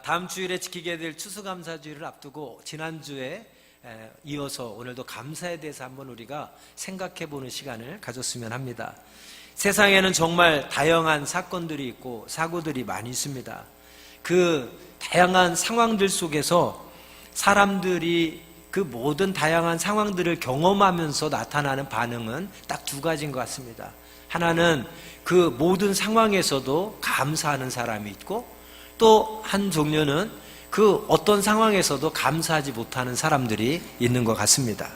다음 주일에 지키게 될 추수감사주일을 앞두고 지난주에 이어서 오늘도 감사에 대해서 한번 우리가 생각해 보는 시간을 가졌으면 합니다. 세상에는 정말 다양한 사건들이 있고 사고들이 많이 있습니다. 그 다양한 상황들 속에서 사람들이 그 모든 다양한 상황들을 경험하면서 나타나는 반응은 딱 두 가지인 것 같습니다. 하나는 그 모든 상황에서도 감사하는 사람이 있고, 또 한 종류는 그 어떤 상황에서도 감사하지 못하는 사람들이 있는 것 같습니다.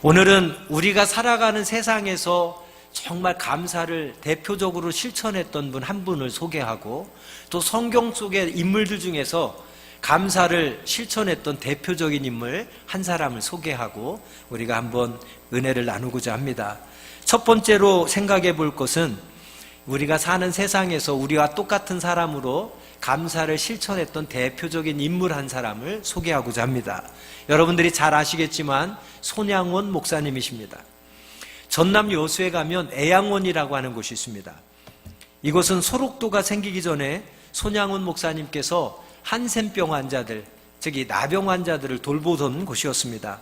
오늘은 우리가 살아가는 세상에서 정말 감사를 대표적으로 실천했던 분 한 분을 소개하고, 또 성경 속의 인물들 중에서 감사를 실천했던 대표적인 인물 한 사람을 소개하고 우리가 한번 은혜를 나누고자 합니다. 첫 번째로 생각해 볼 것은 우리가 사는 세상에서 우리와 똑같은 사람으로 감사를 실천했던 대표적인 인물 한 사람을 소개하고자 합니다. 여러분들이 잘 아시겠지만 손양원 목사님이십니다. 전남 여수에 가면 애양원이라고 하는 곳이 있습니다. 이곳은 소록도가 생기기 전에 손양원 목사님께서 한센병 환자들, 즉 나병 환자들을 돌보던 곳이었습니다.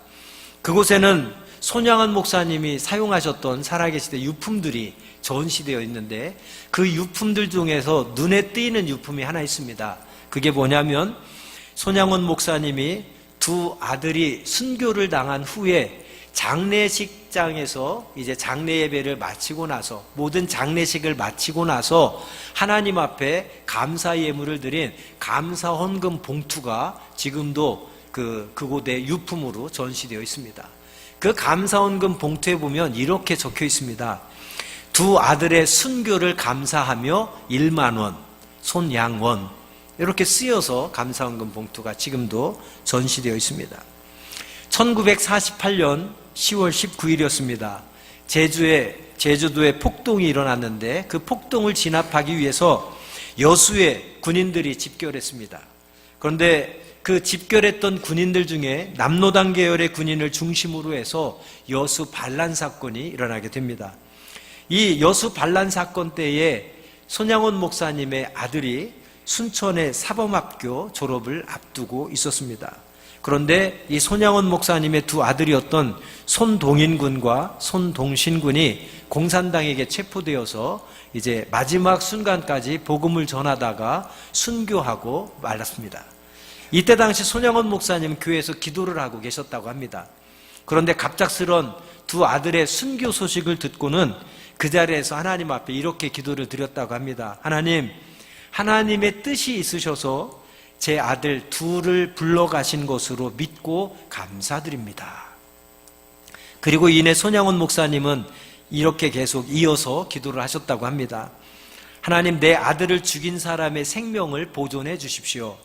그곳에는 손양원 목사님이 사용하셨던 살아계시던 유품들이 전시되어 있는데, 그 유품들 중에서 눈에 띄는 유품이 하나 있습니다. 그게 뭐냐면 손양원 목사님이 두 아들이 순교를 당한 후에 장례식장에서 이제 장례 예배를 마치고 나서, 모든 장례식을 마치고 나서 하나님 앞에 감사 예물을 드린 감사 헌금 봉투가 지금도 그곳의 유품으로 전시되어 있습니다. 그 감사 헌금 봉투에 보면 이렇게 적혀 있습니다. 두 아들의 순교를 감사하며 1만 원, 손양원, 이렇게 쓰여서 감사 헌금 봉투가 지금도 전시되어 있습니다. 1948년 10월 19일이었습니다. 제주도에 폭동이 일어났는데, 그 폭동을 진압하기 위해서 여수에 군인들이 집결했습니다. 그런데 그 집결했던 군인들 중에 남로당 계열의 군인을 중심으로 해서 여수 반란 사건이 일어나게 됩니다. 이 여수 반란 사건 때에 손양원 목사님의 아들이 순천의 사범학교 졸업을 앞두고 있었습니다. 그런데 이 손양원 목사님의 두 아들이었던 손동인군과 손동신군이 공산당에게 체포되어서 이제 마지막 순간까지 복음을 전하다가 순교하고 말았습니다. 이때 당시 손양원 목사님은 교회에서 기도를 하고 계셨다고 합니다. 그런데 갑작스런 두 아들의 순교 소식을 듣고는 그 자리에서 하나님 앞에 이렇게 기도를 드렸다고 합니다. 하나님, 하나님의 뜻이 있으셔서 제 아들 둘을 불러가신 것으로 믿고 감사드립니다. 그리고 이내 손양원 목사님은 이렇게 계속 이어서 기도를 하셨다고 합니다. 하나님, 내 아들을 죽인 사람의 생명을 보존해 주십시오.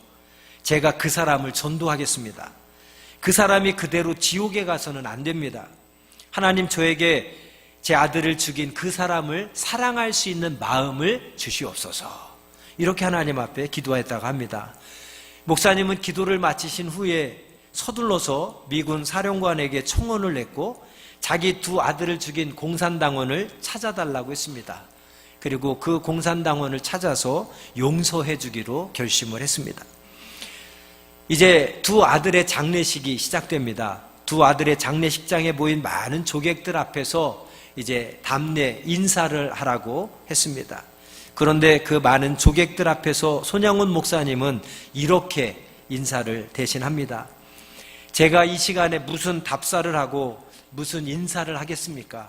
제가 그 사람을 전도하겠습니다. 그 사람이 그대로 지옥에 가서는 안 됩니다. 하나님, 저에게 제 아들을 죽인 그 사람을 사랑할 수 있는 마음을 주시옵소서. 이렇게 하나님 앞에 기도했다고 합니다. 목사님은 기도를 마치신 후에 서둘러서 미군 사령관에게 청원을 냈고, 자기 두 아들을 죽인 공산당원을 찾아달라고 했습니다. 그리고 그 공산당원을 찾아서 용서해 주기로 결심을 했습니다. 이제 두 아들의 장례식이 시작됩니다. 두 아들의 장례식장에 모인 많은 조객들 앞에서 이제 답례 인사를 하라고 했습니다. 그런데 그 많은 조객들 앞에서 손양원 목사님은 이렇게 인사를 대신합니다. 제가 이 시간에 무슨 답사를 하고 무슨 인사를 하겠습니까?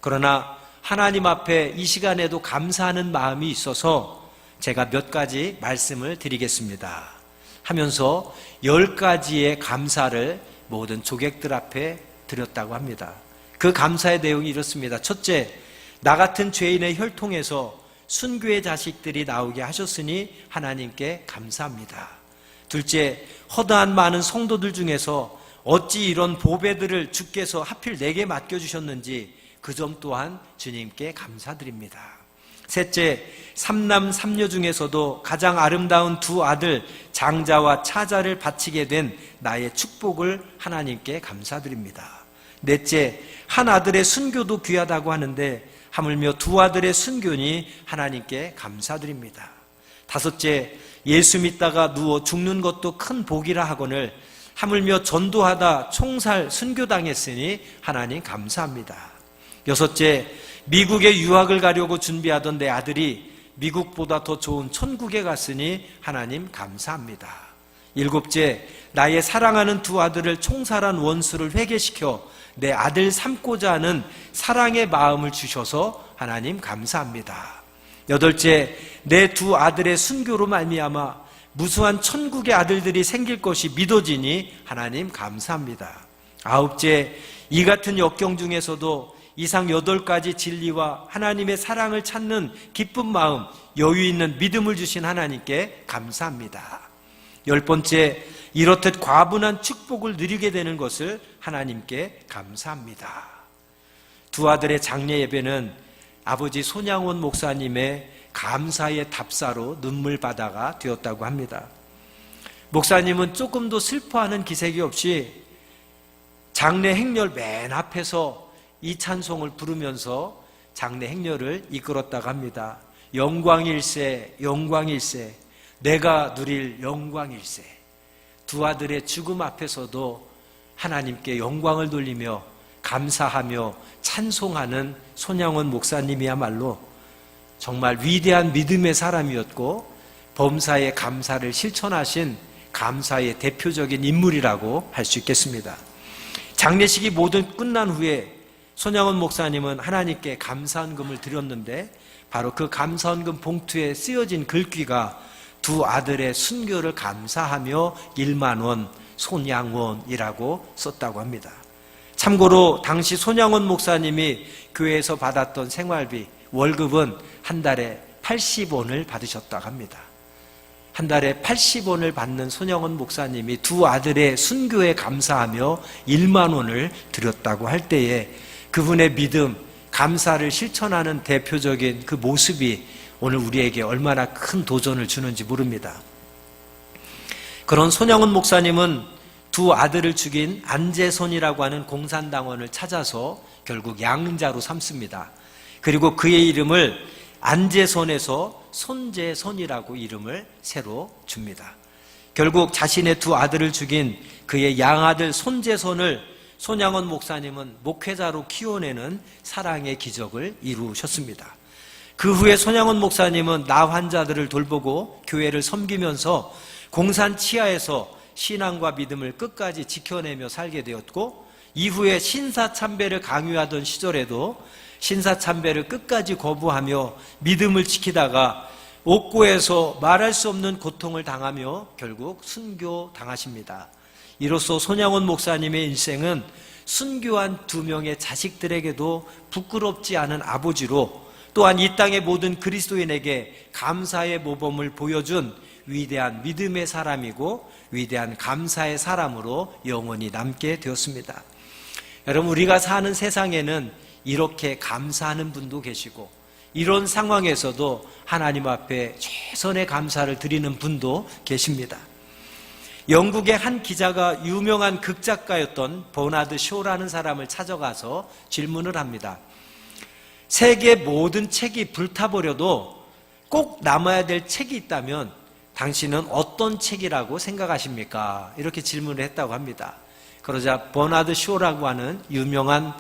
그러나 하나님 앞에 이 시간에도 감사하는 마음이 있어서 제가 몇 가지 말씀을 드리겠습니다 하면서 10가지의 감사를 모든 조객들 앞에 드렸다고 합니다. 그 감사의 내용이 이렇습니다. 첫째, 나 같은 죄인의 혈통에서 순교의 자식들이 나오게 하셨으니 하나님께 감사합니다. 둘째, 허다한 많은 성도들 중에서 어찌 이런 보배들을 주께서 하필 내게 맡겨주셨는지 그 점 또한 주님께 감사드립니다. 셋째, 삼남 삼녀 중에서도 가장 아름다운 두 아들 장자와 차자를 바치게 된 나의 축복을 하나님께 감사드립니다. 넷째, 한 아들의 순교도 귀하다고 하는데 하물며 두 아들의 순교니 하나님께 감사드립니다. 5째, 예수 믿다가 누워 죽는 것도 큰 복이라 하거늘 하물며 전도하다 총살 순교당했으니 하나님 감사합니다. 6째, 미국에 유학을 가려고 준비하던 내 아들이 미국보다 더 좋은 천국에 갔으니 하나님 감사합니다. 7째, 나의 사랑하는 2 아들을 총살한 원수를 회개시켜 내 아들 삼고자 하는 사랑의 마음을 주셔서 하나님 감사합니다. 8째, 내 2 아들의 순교로 말미암아 무수한 천국의 아들들이 생길 것이 믿어지니 하나님 감사합니다. 9째, 이 같은 역경 중에서도 이상 8가지 진리와 하나님의 사랑을 찾는 기쁜 마음, 여유 있는 믿음을 주신 하나님께 감사합니다. 10번째, 이렇듯 과분한 축복을 누리게 되는 것을 하나님께 감사합니다. 2 아들의 장례 예배는 아버지 손양원 목사님의 감사의 답사로 눈물바다가 되었다고 합니다. 목사님은 조금도 슬퍼하는 기색이 없이 장례 행렬 맨 앞에서 이 찬송을 부르면서 장례 행렬을 이끌었다고 합니다. 영광일세 영광일세 내가 누릴 영광일세. 2 아들의 죽음 앞에서도 하나님께 영광을 돌리며 감사하며 찬송하는 손양원 목사님이야말로 정말 위대한 믿음의 사람이었고 범사의 감사를 실천하신 감사의 대표적인 인물이라고 할 수 있겠습니다. 장례식이 모두 끝난 후에 손양원 목사님은 하나님께 감사헌금을 드렸는데 바로 그 감사헌금 봉투에 쓰여진 글귀가 2 아들의 순교를 감사하며 1만 원 손양원이라고 썼다고 합니다. 참고로 당시 손양원 목사님이 교회에서 받았던 생활비 월급은 한 달에 80원을 받으셨다고 합니다. 한 달에 80원을 받는 손양원 목사님이 2 아들의 순교에 감사하며 1만 원을 드렸다고 할 때에 그분의 믿음, 감사를 실천하는 대표적인 그 모습이 오늘 우리에게 얼마나 큰 도전을 주는지 모릅니다. 그런 손양원 목사님은 2 아들을 죽인 안재선이라고 하는 공산당원을 찾아서 결국 양자로 삼습니다. 그리고 그의 이름을 안재선에서 손재선이라고 이름을 새로 줍니다. 결국 자신의 2 아들을 죽인 그의 양아들 손재선을 손양원 목사님은 목회자로 키워내는 사랑의 기적을 이루셨습니다. 그 후에 손양원 목사님은 나 환자들을 돌보고 교회를 섬기면서 공산 치하에서 신앙과 믿음을 끝까지 지켜내며 살게 되었고, 이후에 신사참배를 강요하던 시절에도 신사참배를 끝까지 거부하며 믿음을 지키다가 옥고에서 말할 수 없는 고통을 당하며 결국 순교당하십니다. 이로써 손양원 목사님의 인생은 순교한 2명의 자식들에게도 부끄럽지 않은 아버지로, 또한 이 땅의 모든 그리스도인에게 감사의 모범을 보여준 위대한 믿음의 사람이고 위대한 감사의 사람으로 영원히 남게 되었습니다. 여러분, 우리가 사는 세상에는 이렇게 감사하는 분도 계시고 이런 상황에서도 하나님 앞에 최선의 감사를 드리는 분도 계십니다. 영국의 한 기자가 유명한 극작가였던 버나드 쇼라는 사람을 찾아가서 질문을 합니다. 세계 모든 책이 불타버려도 꼭 남아야 될 책이 있다면 당신은 어떤 책이라고 생각하십니까? 이렇게 질문을 했다고 합니다. 그러자 버나드 쇼라고 하는 유명한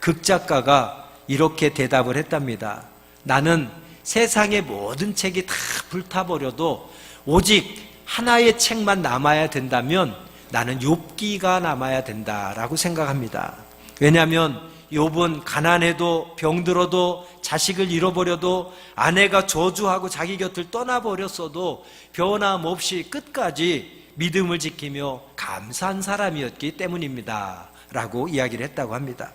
극작가가 이렇게 대답을 했답니다. 나는 세상의 모든 책이 다 불타버려도 오직 하나의 책만 남아야 된다면 나는 욥기가 남아야 된다라고 생각합니다. 왜냐하면 욥은 가난해도 병들어도 자식을 잃어버려도 아내가 저주하고 자기 곁을 떠나버렸어도 변함없이 끝까지 믿음을 지키며 감사한 사람이었기 때문입니다 라고 이야기를 했다고 합니다.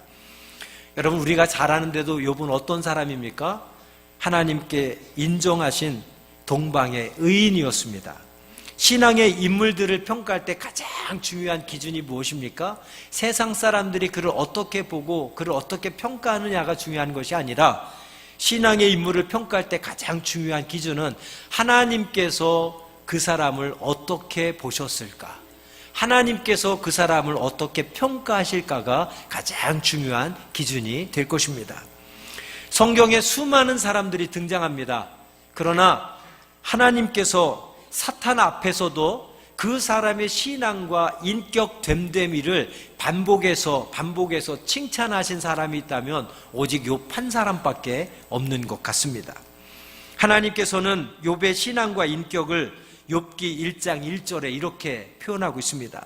여러분, 우리가 잘 아는데도 욥은 어떤 사람입니까? 하나님께 인정하신 동방의 의인이었습니다. 신앙의 인물들을 평가할 때 가장 중요한 기준이 무엇입니까? 세상 사람들이 그를 어떻게 보고 그를 어떻게 평가하느냐가 중요한 것이 아니라 신앙의 인물을 평가할 때 가장 중요한 기준은 하나님께서 그 사람을 어떻게 보셨을까? 하나님께서 그 사람을 어떻게 평가하실까가 가장 중요한 기준이 될 것입니다. 성경에 수많은 사람들이 등장합니다. 그러나 하나님께서 사탄 앞에서도 그 사람의 신앙과 인격 됨됨이를 반복해서 칭찬하신 사람이 있다면 오직 욥 한 사람밖에 없는 것 같습니다. 하나님께서는 욥의 신앙과 인격을 욥기 1장 1절에 이렇게 표현하고 있습니다.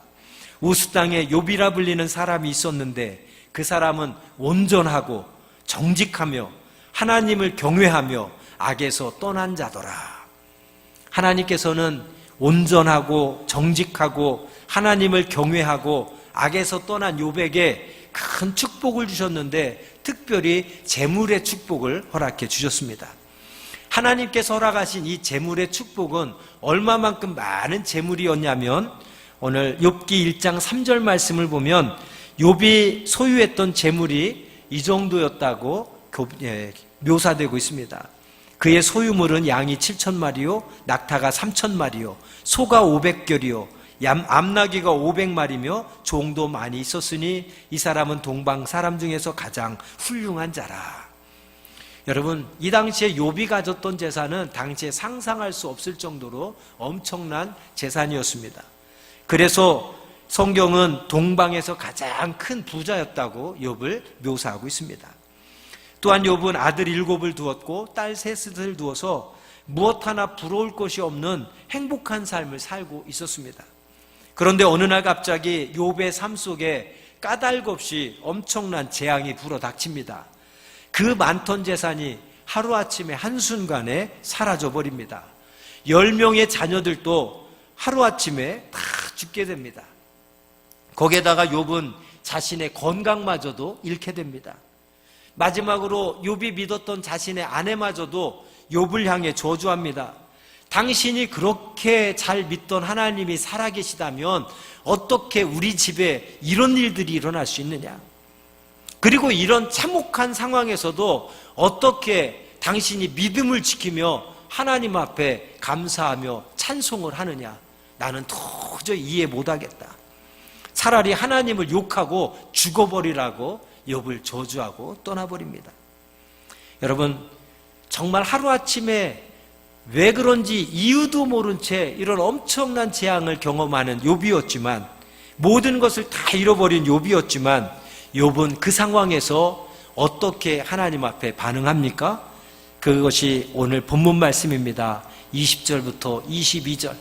우스 땅에 욥이라 불리는 사람이 있었는데 그 사람은 온전하고 정직하며 하나님을 경외하며 악에서 떠난 자더라. 하나님께서는 온전하고 정직하고 하나님을 경외하고 악에서 떠난 욥에게 큰 축복을 주셨는데 특별히 재물의 축복을 허락해 주셨습니다. 하나님께서 허락하신 이 재물의 축복은 얼마만큼 많은 재물이었냐면 오늘 욥기 1장 3절 말씀을 보면 욥이 소유했던 재물이 이 정도였다고 묘사되고 있습니다. 그의 소유물은 양이 7,000마리요 낙타가 3,000마리요 소가 500결이요 암나귀가 500마리며 종도 많이 있었으니 이 사람은 동방 사람 중에서 가장 훌륭한 자라. 여러분, 이 당시에 욥이 가졌던 재산은 당시에 상상할 수 없을 정도로 엄청난 재산이었습니다. 그래서 성경은 동방에서 가장 큰 부자였다고 욥을 묘사하고 있습니다. 또한 욥은 아들 7을 두었고 딸 3을 두어서 무엇 하나 부러울 것이 없는 행복한 삶을 살고 있었습니다. 그런데 어느 날 갑자기 욥의 삶 속에 까닭없이 엄청난 재앙이 불어닥칩니다. 그 많던 재산이 하루아침에 한순간에 사라져버립니다. 10명의 자녀들도 하루아침에 다 죽게 됩니다. 거기에다가 욥은 자신의 건강마저도 잃게 됩니다. 마지막으로 욥이 믿었던 자신의 아내마저도 욥을 향해 저주합니다. 당신이 그렇게 잘 믿던 하나님이 살아계시다면 어떻게 우리 집에 이런 일들이 일어날 수 있느냐? 그리고 이런 참혹한 상황에서도 어떻게 당신이 믿음을 지키며 하나님 앞에 감사하며 찬송을 하느냐? 나는 도저히 이해 못하겠다. 차라리 하나님을 욕하고 죽어버리라고 욥을 저주하고 떠나버립니다. 여러분, 정말 하루아침에 왜 그런지 이유도 모른 채 이런 엄청난 재앙을 경험하는 욥이었지만, 모든 것을 다 잃어버린 욥이었지만, 욥은 그 상황에서 어떻게 하나님 앞에 반응합니까? 그것이 오늘 본문 말씀입니다. 20절부터 22절.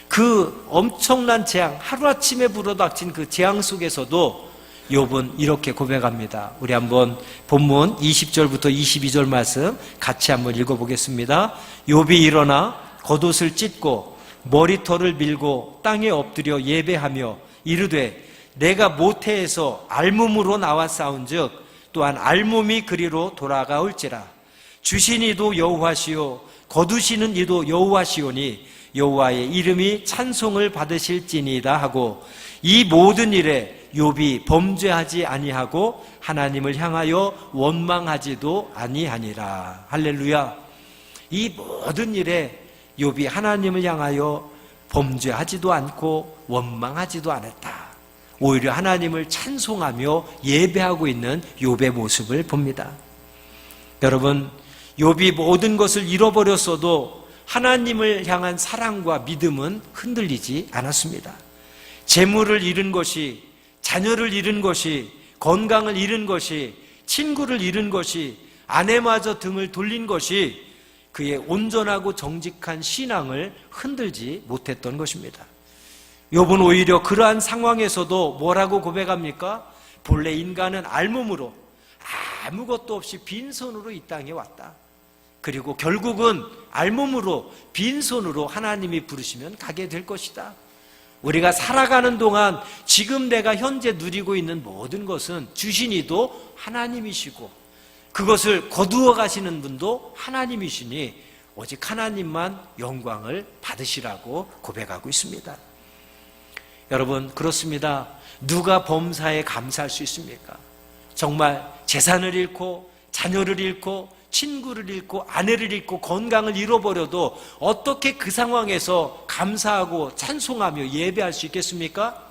그 엄청난 재앙, 하루아침에 불어닥친 그 재앙 속에서도 욥은 이렇게 고백합니다. 우리 한번 본문 20절부터 22절 말씀 같이 한번 읽어보겠습니다. 욥이 일어나 겉옷을 찢고 머리털을 밀고 땅에 엎드려 예배하며 이르되 내가 모태에서 알몸으로 나와 싸운즉 또한 알몸이 그리로 돌아가올지라. 주신 이도 여호와시요 거두시는 이도 여호와시오니 여호와의 이름이 찬송을 받으실지니이다 하고 이 모든 일에 욥이 범죄하지 아니하고 하나님을 향하여 원망하지도 아니하니라. 할렐루야. 이 모든 일에 욥이 하나님을 향하여 범죄하지도 않고 원망하지도 않았다. 오히려 하나님을 찬송하며 예배하고 있는 욥의 모습을 봅니다. 여러분, 욥이 모든 것을 잃어버렸어도 하나님을 향한 사랑과 믿음은 흔들리지 않았습니다. 재물을 잃은 것이, 자녀를 잃은 것이, 건강을 잃은 것이, 친구를 잃은 것이, 아내마저 등을 돌린 것이 그의 온전하고 정직한 신앙을 흔들지 못했던 것입니다. 욥은 오히려 그러한 상황에서도 뭐라고 고백합니까? 본래 인간은 알몸으로 아무것도 없이 빈손으로 이 땅에 왔다. 그리고 결국은 알몸으로 빈손으로 하나님이 부르시면 가게 될 것이다. 우리가 살아가는 동안 지금 내가 현재 누리고 있는 모든 것은 주신 이도 하나님이시고 그것을 거두어 가시는 분도 하나님이시니 오직 하나님만 영광을 받으시라고 고백하고 있습니다. 여러분, 그렇습니다. 누가 범사에 감사할 수 있습니까? 정말 재산을 잃고 자녀를 잃고 친구를 잃고 아내를 잃고 건강을 잃어버려도 어떻게 그 상황에서 감사하고 찬송하며 예배할 수 있겠습니까?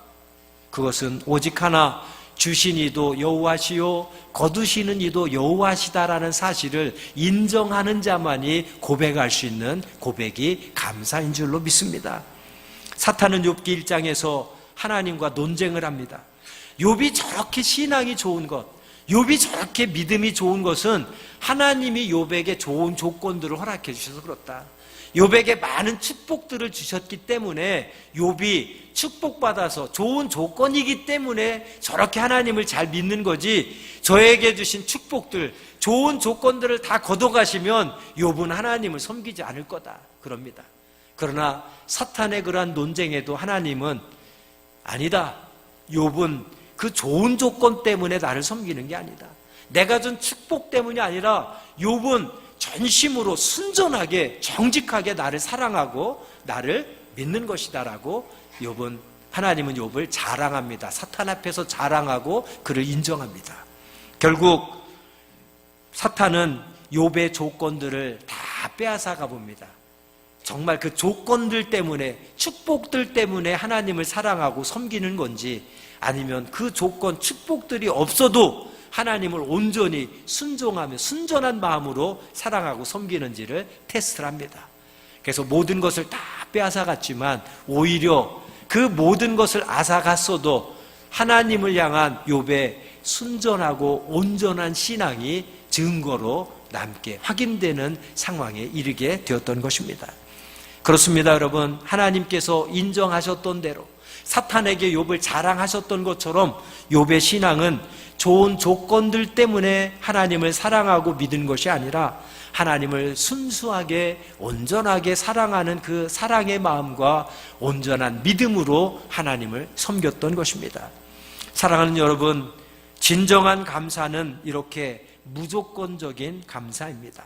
그것은 오직 하나 주신 이도 여호와시요 거두시는 이도 여호와시다라는 사실을 인정하는 자만이 고백할 수 있는 고백이 감사인 줄로 믿습니다. 사탄은 욥기 1장에서 하나님과 논쟁을 합니다. 욥이 저렇게 신앙이 좋은 것, 욥이 저렇게 믿음이 좋은 것은 하나님이 욥에게 좋은 조건들을 허락해 주셔서 그렇다. 욥에게 많은 축복들을 주셨기 때문에 욥이 축복받아서 좋은 조건이기 때문에 저렇게 하나님을 잘 믿는 거지, 저에게 주신 축복들, 좋은 조건들을 다 걷어가시면 욥은 하나님을 섬기지 않을 거다 그럽니다. 그러나 사탄의 그러한 논쟁에도 하나님은 아니다, 욥은 그 좋은 조건 때문에 나를 섬기는 게 아니다, 내가 준 축복 때문이 아니라 욥은 전심으로 순전하게 정직하게 나를 사랑하고 나를 믿는 것이다라고 하나님은 욥을 자랑합니다. 사탄 앞에서 자랑하고 그를 인정합니다. 결국 사탄은 욥의 조건들을 다 빼앗아가 봅니다. 정말 그 조건들 때문에, 축복들 때문에 하나님을 사랑하고 섬기는 건지, 아니면 그 조건, 축복들이 없어도 하나님을 온전히 순종하며 순전한 마음으로 사랑하고 섬기는지를 테스트를 합니다. 그래서 모든 것을 다 빼앗아갔지만 오히려 그 모든 것을 앗아갔어도 하나님을 향한 욥의 순전하고 온전한 신앙이 증거로 남게 확인되는 상황에 이르게 되었던 것입니다. 그렇습니다, 여러분. 하나님께서 인정하셨던 대로 사탄에게 욥을 자랑하셨던 것처럼 욥의 신앙은 좋은 조건들 때문에 하나님을 사랑하고 믿은 것이 아니라 하나님을 순수하게 온전하게 사랑하는 그 사랑의 마음과 온전한 믿음으로 하나님을 섬겼던 것입니다. 사랑하는 여러분, 진정한 감사는 이렇게 무조건적인 감사입니다.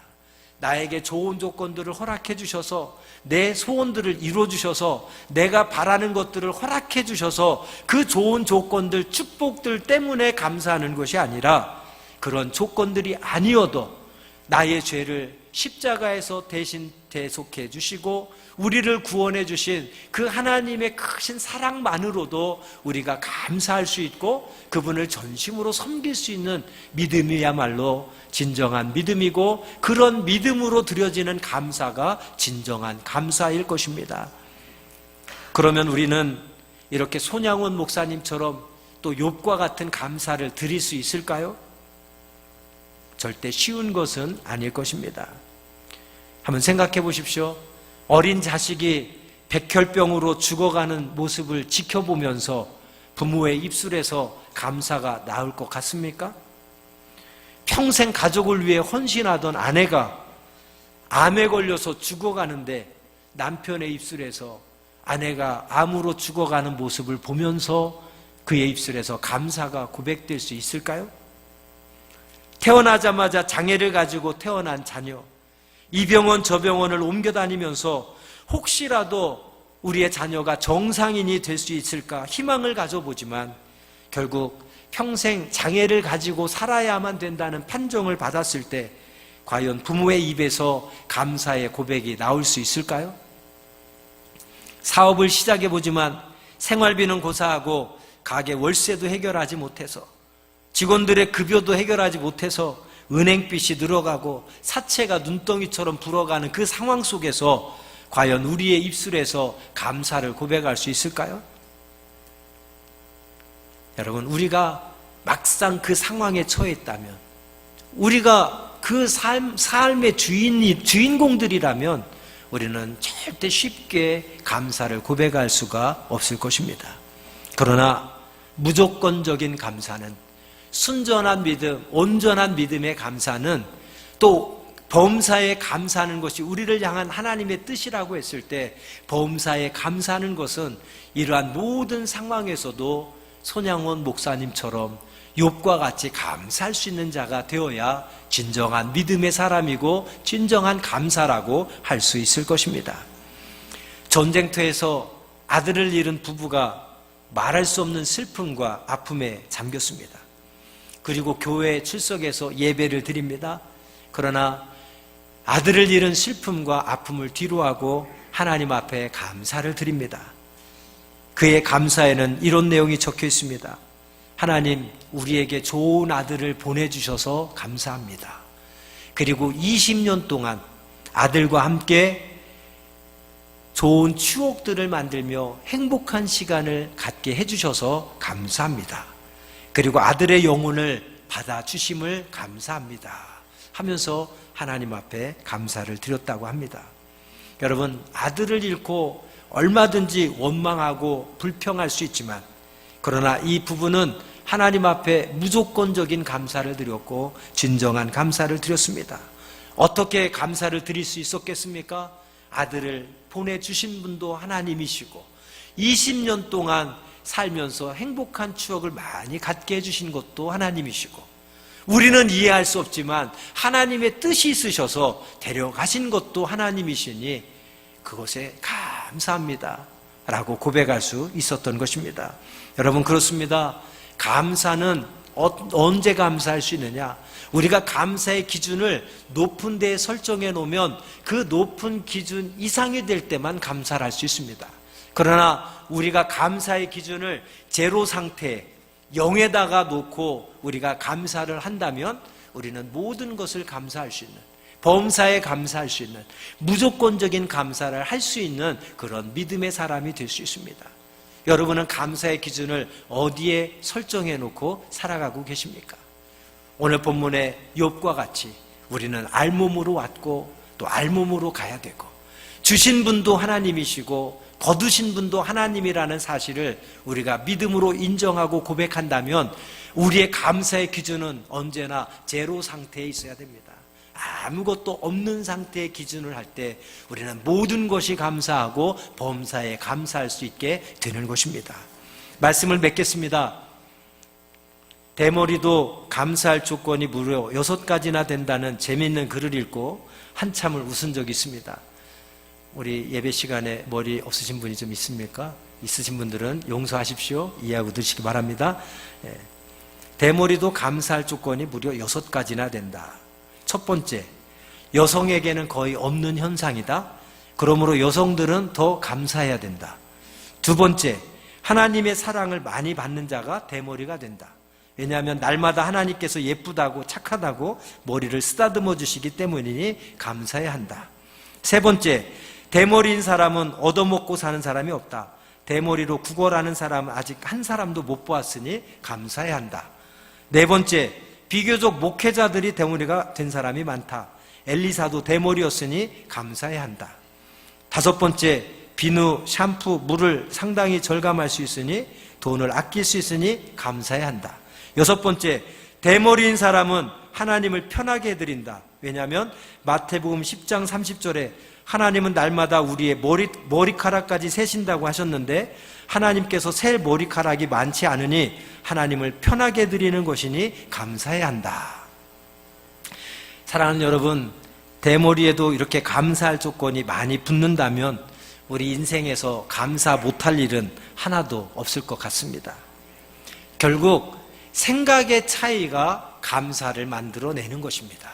나에게 좋은 조건들을 허락해 주셔서 내 소원들을 이루어 주셔서 내가 바라는 것들을 허락해 주셔서 그 좋은 조건들, 축복들 때문에 감사하는 것이 아니라 그런 조건들이 아니어도 나의 죄를 십자가에서 대신 대속해 주시고 우리를 구원해 주신 그 하나님의 크신 사랑만으로도 우리가 감사할 수 있고 그분을 전심으로 섬길 수 있는 믿음이야말로 진정한 믿음이고, 그런 믿음으로 드려지는 감사가 진정한 감사일 것입니다. 그러면 우리는 이렇게 손양원 목사님처럼 또 욥과 같은 감사를 드릴 수 있을까요? 절대 쉬운 것은 아닐 것입니다. 한번 생각해 보십시오. 어린 자식이 백혈병으로 죽어가는 모습을 지켜보면서 부모의 입술에서 감사가 나올 것 같습니까? 평생 가족을 위해 헌신하던 아내가 암에 걸려서 죽어가는데 남편의 입술에서 아내가 암으로 죽어가는 모습을 보면서 그의 입술에서 감사가 고백될 수 있을까요? 태어나자마자 장애를 가지고 태어난 자녀, 이 병원 저 병원을 옮겨 다니면서 혹시라도 우리의 자녀가 정상인이 될 수 있을까 희망을 가져보지만 결국 평생 장애를 가지고 살아야만 된다는 판정을 받았을 때 과연 부모의 입에서 감사의 고백이 나올 수 있을까요? 사업을 시작해보지만 생활비는 고사하고 가게 월세도 해결하지 못해서, 직원들의 급여도 해결하지 못해서 은행빚이 늘어가고 사채가 눈덩이처럼 불어가는 그 상황 속에서 과연 우리의 입술에서 감사를 고백할 수 있을까요? 여러분, 우리가 막상 그 상황에 처해 있다면, 우리가 그 삶의 주인공들이라면 우리는 절대 쉽게 감사를 고백할 수가 없을 것입니다. 그러나 무조건적인 감사는, 순전한 믿음, 온전한 믿음의 감사는, 또 범사에 감사하는 것이 우리를 향한 하나님의 뜻이라고 했을 때 범사에 감사하는 것은 이러한 모든 상황에서도 손양원 목사님처럼 욥과 같이 감사할 수 있는 자가 되어야 진정한 믿음의 사람이고 진정한 감사라고 할 수 있을 것입니다. 전쟁터에서 아들을 잃은 부부가 말할 수 없는 슬픔과 아픔에 잠겼습니다. 그리고 교회에 출석해서 예배를 드립니다. 그러나 아들을 잃은 슬픔과 아픔을 뒤로하고 하나님 앞에 감사를 드립니다. 그의 감사에는 이런 내용이 적혀 있습니다. 하나님, 우리에게 좋은 아들을 보내주셔서 감사합니다. 그리고 20년 동안 아들과 함께 좋은 추억들을 만들며 행복한 시간을 갖게 해주셔서 감사합니다. 그리고 아들의 영혼을 받아주심을 감사합니다 하면서 하나님 앞에 감사를 드렸다고 합니다. 여러분, 아들을 잃고 얼마든지 원망하고 불평할 수 있지만, 그러나 이 부부는 하나님 앞에 무조건적인 감사를 드렸고 진정한 감사를 드렸습니다. 어떻게 감사를 드릴 수 있었겠습니까? 아들을 보내주신 분도 하나님이시고 20년 동안 살면서 행복한 추억을 많이 갖게 해주신 것도 하나님이시고, 우리는 이해할 수 없지만 하나님의 뜻이 있으셔서 데려가신 것도 하나님이시니 그것에 감사합니다 라고 고백할 수 있었던 것입니다. 여러분, 그렇습니다. 감사는 언제 감사할 수 있느냐? 우리가 감사의 기준을 높은 데에 설정해 놓으면 그 높은 기준 이상이 될 때만 감사를 할 수 있습니다. 그러나 우리가 감사의 기준을 제로 상태, 0에다가 놓고 우리가 감사를 한다면 우리는 모든 것을 감사할 수 있는, 범사에 감사할 수 있는, 무조건적인 감사를 할 수 있는 그런 믿음의 사람이 될 수 있습니다. 여러분은 감사의 기준을 어디에 설정해 놓고 살아가고 계십니까? 오늘 본문의 욥과 같이 우리는 알몸으로 왔고 또 알몸으로 가야 되고, 주신 분도 하나님이시고 거두신 분도 하나님이라는 사실을 우리가 믿음으로 인정하고 고백한다면 우리의 감사의 기준은 언제나 제로 상태에 있어야 됩니다. 아무것도 없는 상태의 기준을 할 때 우리는 모든 것이 감사하고 범사에 감사할 수 있게 되는 것입니다. 말씀을 맺겠습니다. 대머리도 감사할 조건이 무려 6가지나 된다는 재미있는 글을 읽고 한참을 웃은 적이 있습니다. 우리 예배 시간에 머리 없으신 분이 좀 있습니까? 있으신 분들은 용서하십시오. 이해하고 들으시기 바랍니다. 대머리도 감사할 조건이 무려 6가지나 된다. 첫 번째, 여성에게는 거의 없는 현상이다. 그러므로 여성들은 더 감사해야 된다. 두 번째, 하나님의 사랑을 많이 받는 자가 대머리가 된다. 왜냐하면 날마다 하나님께서 예쁘다고 착하다고 머리를 쓰다듬어 주시기 때문이니 감사해야 한다. 세 번째, 대머리인 사람은 얻어먹고 사는 사람이 없다. 대머리로 구걸하는 사람은 아직 한 사람도 못 보았으니 감사해야 한다. 네 번째, 비교적 목회자들이 대머리가 된 사람이 많다. 엘리사도 대머리였으니 감사해야 한다. 다섯 번째, 비누, 샴푸, 물을 상당히 절감할 수 있으니 돈을 아낄 수 있으니 감사해야 한다. 여섯 번째, 대머리인 사람은 하나님을 편하게 해드린다. 왜냐하면 마태복음 10장 30절에 하나님은 날마다 우리의 머리카락까지 세신다고 하셨는데 하나님께서 셀 머리카락이 많지 않으니 하나님을 편하게 해드리는 것이니 감사해야 한다. 사랑하는 여러분, 대머리에도 이렇게 감사할 조건이 많이 붙는다면 우리 인생에서 감사 못할 일은 하나도 없을 것 같습니다. 결국 생각의 차이가 감사를 만들어내는 것입니다.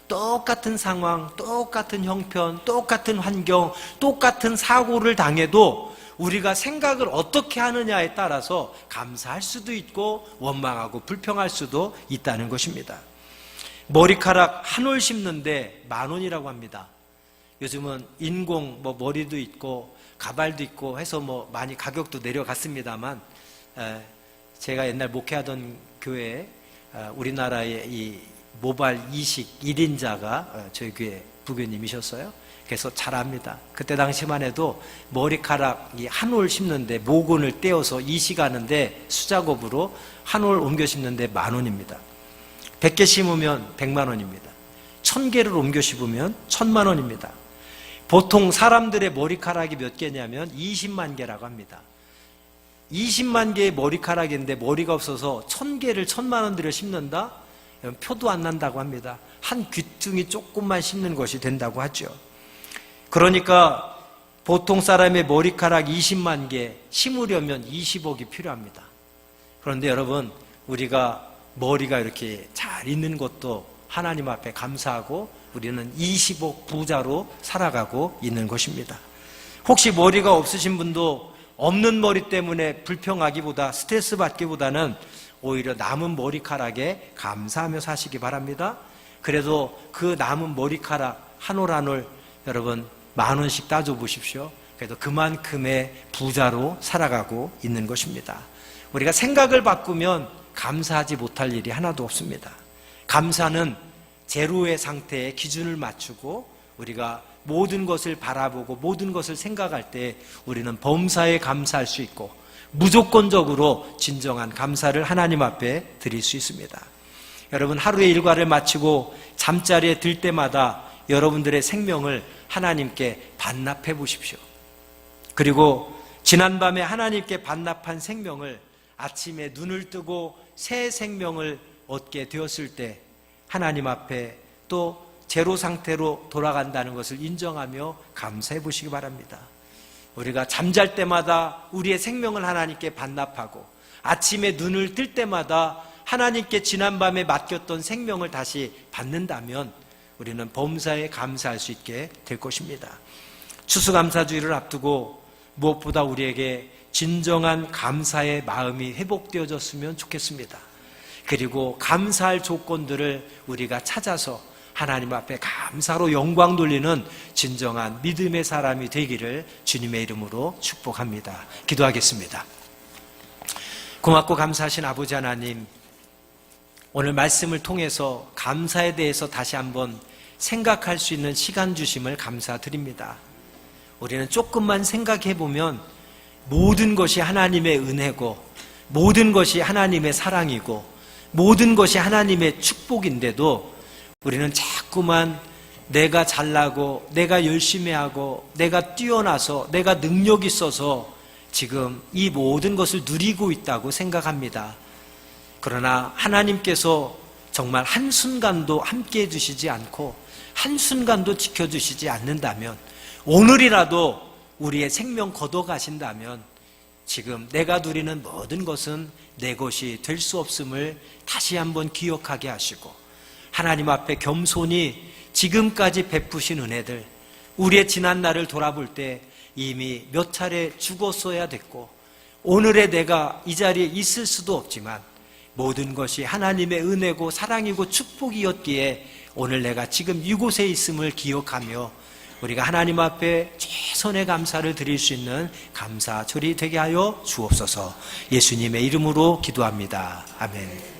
똑같은 상황, 똑같은 형편, 똑같은 환경, 똑같은 사고를 당해도 우리가 생각을 어떻게 하느냐에 따라서 감사할 수도 있고 원망하고 불평할 수도 있다는 것입니다. 머리카락 한 올 심는데 10,000원이라고 합니다. 요즘은 인공 머리도 있고 가발도 있고 해서 많이 가격도 내려갔습니다만, 제가 옛날 목회하던 교회에 우리나라의 이 모발 이식 1인자가 저희 교회 부교님이셨어요. 그래서 잘 압니다. 그때 당시만 해도 머리카락이 한 올 심는데 모근을 떼어서 이식하는데 수작업으로 한 올 옮겨 심는데 10,000원입니다. 100개 심으면 100만 원입니다. 1000개를 옮겨 심으면 1000만 원입니다. 보통 사람들의 머리카락이 몇 개냐면 20만 개라고 합니다. 20만 개의 머리카락인데 머리가 없어서 1000개를 1000만 원 들여 심는다? 표도 안 난다고 합니다. 한 귀퉁이 조금만 심는 것이 된다고 하죠. 그러니까 보통 사람의 머리카락 20만 개 심으려면 20억이 필요합니다. 그런데 여러분, 우리가 머리가 이렇게 잘 있는 것도 하나님 앞에 감사하고 우리는 20억 부자로 살아가고 있는 것입니다. 혹시 머리가 없으신 분도 없는 머리 때문에 불평하기보다 스트레스 받기보다는 오히려 남은 머리카락에 감사하며 사시기 바랍니다. 그래도 그 남은 머리카락 한 올 한 올 여러분 10,000원씩 따져 보십시오. 그래도 그만큼의 부자로 살아가고 있는 것입니다. 우리가 생각을 바꾸면 감사하지 못할 일이 하나도 없습니다. 감사는 제로의 상태에 기준을 맞추고 우리가 모든 것을 바라보고 모든 것을 생각할 때 우리는 범사에 감사할 수 있고 무조건적으로 진정한 감사를 하나님 앞에 드릴 수 있습니다. 여러분, 하루의 일과를 마치고 잠자리에 들 때마다 여러분들의 생명을 하나님께 반납해 보십시오. 그리고 지난밤에 하나님께 반납한 생명을 아침에 눈을 뜨고 새 생명을 얻게 되었을 때 하나님 앞에 또 제로 상태로 돌아간다는 것을 인정하며 감사해 보시기 바랍니다. 우리가 잠잘 때마다 우리의 생명을 하나님께 반납하고 아침에 눈을 뜰 때마다 하나님께 지난밤에 맡겼던 생명을 다시 받는다면 우리는 범사에 감사할 수 있게 될 것입니다. 추수감사주의를 앞두고 무엇보다 우리에게 진정한 감사의 마음이 회복되어졌으면 좋겠습니다. 그리고 감사할 조건들을 우리가 찾아서 하나님 앞에 감사로 영광 돌리는 진정한 믿음의 사람이 되기를 주님의 이름으로 축복합니다. 기도하겠습니다. 고맙고 감사하신 아버지 하나님, 오늘 말씀을 통해서 감사에 대해서 다시 한번 생각할 수 있는 시간 주심을 감사드립니다. 우리는 조금만 생각해 보면 모든 것이 하나님의 은혜고 모든 것이 하나님의 사랑이고 모든 것이 하나님의 축복인데도 우리는 자꾸만 내가 잘나고 내가 열심히 하고 내가 뛰어나서 내가 능력 있어서 지금 이 모든 것을 누리고 있다고 생각합니다. 그러나 하나님께서 정말 한순간도 함께 해주시지 않고 한순간도 지켜주시지 않는다면 오늘이라도 우리의 생명 걷어가신다면 지금 내가 누리는 모든 것은 내 것이 될 수 없음을 다시 한번 기억하게 하시고 하나님 앞에 겸손히 지금까지 베푸신 은혜들, 우리의 지난 날을 돌아볼 때 이미 몇 차례 죽었어야 됐고 오늘의 내가 이 자리에 있을 수도 없지만 모든 것이 하나님의 은혜고 사랑이고 축복이었기에 오늘 내가 지금 이곳에 있음을 기억하며 우리가 하나님 앞에 최선의 감사를 드릴 수 있는 감사절이 되게 하여 주옵소서. 예수님의 이름으로 기도합니다. 아멘.